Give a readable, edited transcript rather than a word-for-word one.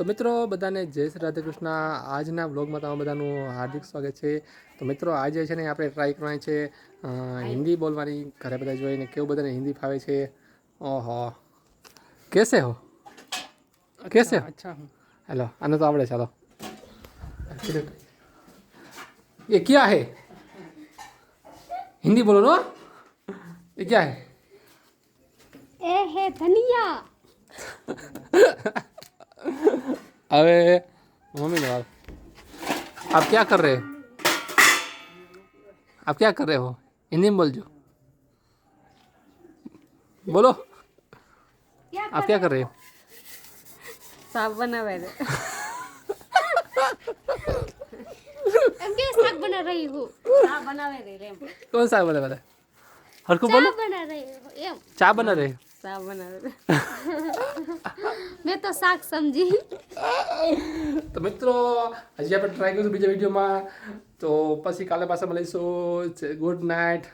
તો મિત્રો બધાને જય શ્રી રાધે કૃષ્ણ। આજના વ્લોગમાં તમારું બધાનું હાર્દિક સ્વાગત છે। તો મિત્રો આજે છે ને આપણે ટ્રાય કરવાની છે હિન્દી બોલવાની। ઘરે બધા જોઈને કેવું બધાને હિન્દી ફાવે છે। ઓહો कैसे हो कैसे हो अच्छा हूँ। हेलो आने तो आवड़े चलो ये क्या है हिंदी बोलो ना ये क्या है ए है धनिया। अबे मम्मी ने बात आप क्या कर रहे हो आप क्या कर रहे हो हिंदी में बोल जो बोलो आप क्या कर रहे हो साग बनावे रे एम के साग बना रही हूँ। साग बनावे रे रे कौन सा बना बना हर को चाय बोलो बना रही हूँ एम चा बना रहे साग बनावे रे मैं तो साग समझी। तो मित्रों हजी આપણે ટ્રાય કરીશું બીજા વિડીયોમાં। તો પછી કાલે પાછા મળીશું। Good night.